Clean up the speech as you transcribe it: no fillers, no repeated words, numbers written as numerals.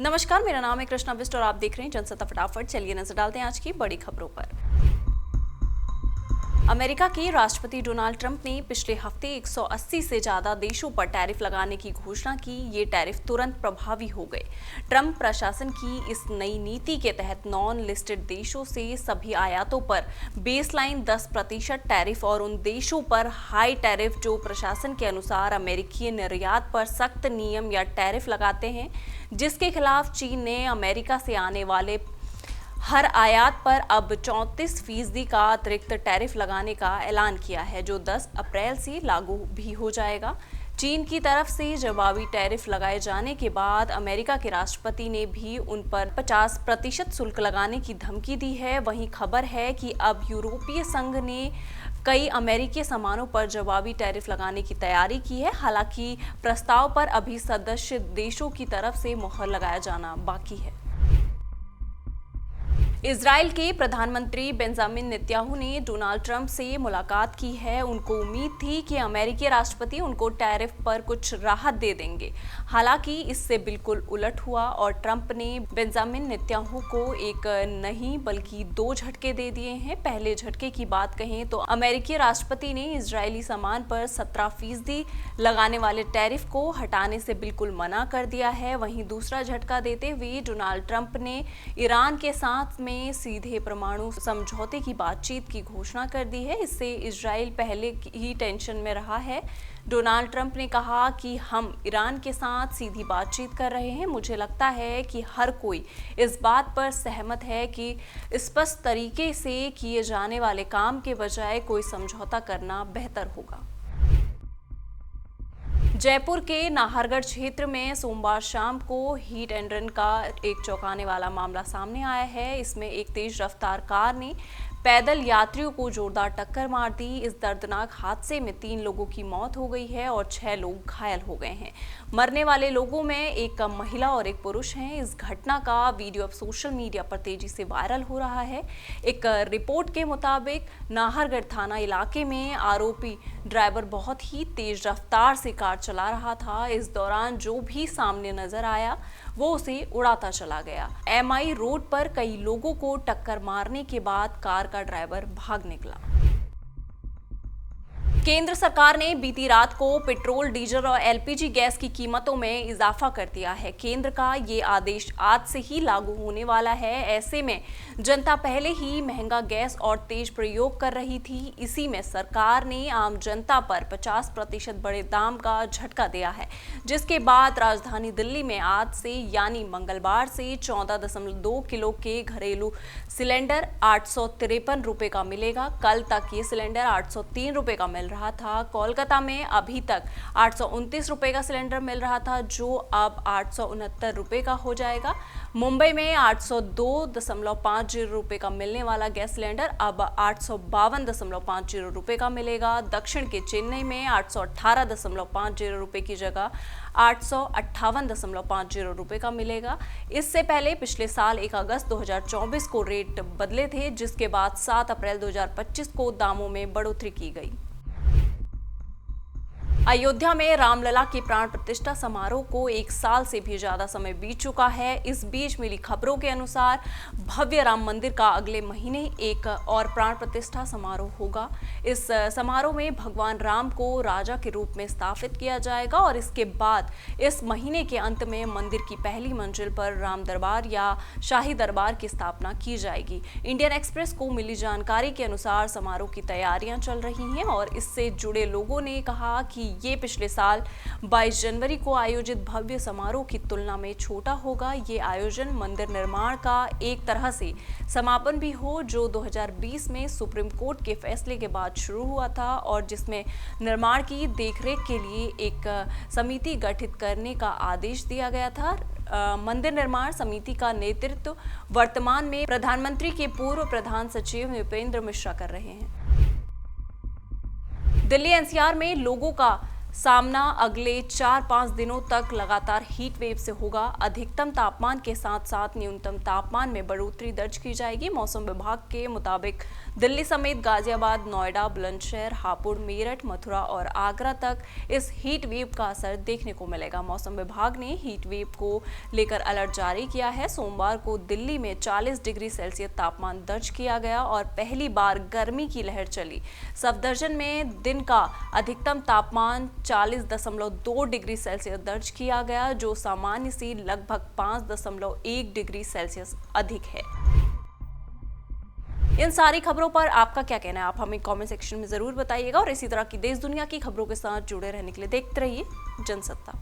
नमस्कार, मेरा नाम है कृष्णा बिस्ट और आप देख रहे हैं जनसत्ता फटाफट। चलिए नजर डालते हैं आज की बड़ी खबरों पर। अमेरिका के राष्ट्रपति डोनाल्ड ट्रंप ने पिछले हफ्ते 180 से ज्यादा देशों पर टैरिफ लगाने की घोषणा की। ये टैरिफ तुरंत प्रभावी हो गए। ट्रंप प्रशासन की इस नई नीति के तहत नॉन लिस्टेड देशों से सभी आयातों पर बेसलाइन 10% टैरिफ और उन देशों पर हाई टैरिफ जो प्रशासन के अनुसार अमेरिकी निर्यात पर सख्त नियम या टैरिफ लगाते हैं, जिसके खिलाफ चीन ने अमेरिका से आने वाले हर आयात पर अब 34% का अतिरिक्त टैरिफ लगाने का ऐलान किया है, जो 10 अप्रैल से लागू भी हो जाएगा। चीन की तरफ से जवाबी टैरिफ लगाए जाने के बाद अमेरिका के राष्ट्रपति ने भी उन पर 50% शुल्क लगाने की धमकी दी है। वहीं खबर है कि अब यूरोपीय संघ ने कई अमेरिकी सामानों पर जवाबी टैरिफ लगाने की तैयारी की है। हालांकि प्रस्ताव पर अभी सदस्य देशों की तरफ से मुहर लगाया जाना बाकी है। इजराइल के प्रधानमंत्री बेंजामिन नेतन्याहू ने डोनाल्ड ट्रंप से मुलाकात की है। उनको उम्मीद थी कि अमेरिकी राष्ट्रपति उनको टैरिफ पर कुछ राहत दे देंगे। हालांकि इससे बिल्कुल उलट हुआ और ट्रंप ने बेंजामिन नेतन्याहू को एक नहीं बल्कि 2 झटके दे दिए हैं। पहले झटके की बात कहें तो अमेरिकी राष्ट्रपति ने इजरायली सामान पर 17% लगाने वाले टैरिफ को हटाने से बिल्कुल मना कर दिया है। वहीं दूसरा झटका देते हुए डोनाल्ड ट्रंप ने ईरान के साथ में सीधे परमाणु समझौते की बातचीत की घोषणा कर दी है। इससे इजराइल पहले ही टेंशन में रहा है। डोनाल्ड ट्रंप ने कहा कि हम ईरान के साथ सीधी बातचीत कर रहे हैं। मुझे लगता है कि हर कोई इस बात पर सहमत है कि स्पष्ट तरीके से किए जाने वाले काम के बजाय कोई समझौता करना बेहतर होगा। जयपुर के नाहरगढ़ क्षेत्र में सोमवार शाम को हिट एंड रन का एक चौंकाने वाला मामला सामने आया है। इसमें एक तेज रफ्तार कार ने पैदल यात्रियों को जोरदार टक्कर मार दी। इस दर्दनाक हादसे में 3 लोगों की मौत हो गई है और 6 लोग घायल हो गए हैं। मरने वाले लोगों में एक महिला और एक पुरुष हैं। इस घटना का वीडियो अब सोशल मीडिया पर तेजी से वायरल हो रहा है। एक रिपोर्ट के मुताबिक नाहरगढ़ थाना इलाके में आरोपी ड्राइवर बहुत ही तेज रफ्तार से कार चला रहा था। इस दौरान जो भी सामने नजर आया वो उसे उड़ाता चला गया। MI रोड पर कई लोगों को टक्कर मारने के बाद कार का ड्राइवर भाग निकला। केंद्र सरकार ने बीती रात को पेट्रोल, डीजल और LPG गैस की कीमतों में इजाफा कर दिया है। केंद्र का ये आदेश आज से ही लागू होने वाला है। ऐसे में जनता पहले ही महंगा गैस और तेज प्रयोग कर रही थी। इसी में सरकार ने आम जनता पर 50% बड़े दाम का झटका दिया है, जिसके बाद राजधानी दिल्ली में आज से यानी मंगलवार से 14.2 किलो के घरेलू सिलेंडर 853 रुपए का मिलेगा। कल तक ये सिलेंडर 803 रुपए का मिल रहा था। कोलकाता में अभी तक 829 रुपए का सिलेंडर मिल रहा था, जो अब 869 रुपए का हो जाएगा। मुंबई में 802.50 रुपए का मिलने वाला गैस सिलेंडर अब 852.50 रुपए का मिलेगा। दक्षिण के चेन्नई में 818.50 रुपए की जगह 858.50 रुपए का मिलेगा। इससे पहले पिछले साल 1 अगस्त 2024 को रेट बदले थे, जिसके बाद 7 अप्रैल 2025 को दामों में बढ़ोतरी की गई। अयोध्या में रामलला के प्राण प्रतिष्ठा समारोह को 1 साल से भी ज्यादा समय बीत चुका है। इस बीच मिली खबरों के अनुसार भव्य राम मंदिर का अगले महीने एक और प्राण प्रतिष्ठा समारोह होगा। इस समारोह में भगवान राम को राजा के रूप में स्थापित किया जाएगा और इसके बाद इस महीने के अंत में मंदिर की पहली मंजिल पर राम दरबार या शाही दरबार की स्थापना की जाएगी। इंडियन एक्सप्रेस को मिली जानकारी के अनुसार समारोह की तैयारियां चल रही हैं और इससे जुड़े लोगों ने कहा कि ये पिछले साल 22 जनवरी को आयोजित भव्य समारोह की तुलना में छोटा होगा। ये आयोजन मंदिर निर्माण का एक तरह से समापन भी हो, जो 2020 में सुप्रीम कोर्ट के फैसले के बाद शुरू हुआ था और जिसमें निर्माण की देखरेख के लिए एक समिति गठित करने का आदेश दिया गया था। मंदिर निर्माण समिति का नेतृत्व वर्तमान में प्रधानमंत्री के पूर्व प्रधान सचिव नृपेंद्र मिश्रा कर रहे हैं। दिल्ली NCR में लोगों का सामना अगले 4-5 दिनों तक लगातार हीट वेव से होगा। अधिकतम तापमान के साथ साथ न्यूनतम तापमान में बढ़ोतरी दर्ज की जाएगी। मौसम विभाग के मुताबिक दिल्ली समेत गाजियाबाद, नोएडा, बुलंदशहर, हापुड़, मेरठ, मथुरा और आगरा तक इस हीट वेव का असर देखने को मिलेगा। मौसम विभाग ने हीट वेव को लेकर अलर्ट जारी किया है। सोमवार को दिल्ली में 40 डिग्री सेल्सियस तापमान दर्ज किया गया और पहली बार गर्मी की लहर चली। सफदरजंग में दिन का अधिकतम तापमान 40.2 डिग्री सेल्सियस दर्ज किया गया, जो सामान्य से लगभग 5.1 डिग्री सेल्सियस अधिक है। इन सारी खबरों पर आपका क्या कहना है, आप हमें कमेंट सेक्शन में जरूर बताइएगा और इसी तरह की देश दुनिया की खबरों के साथ जुड़े रहने के लिए देखते रहिए जनसत्ता।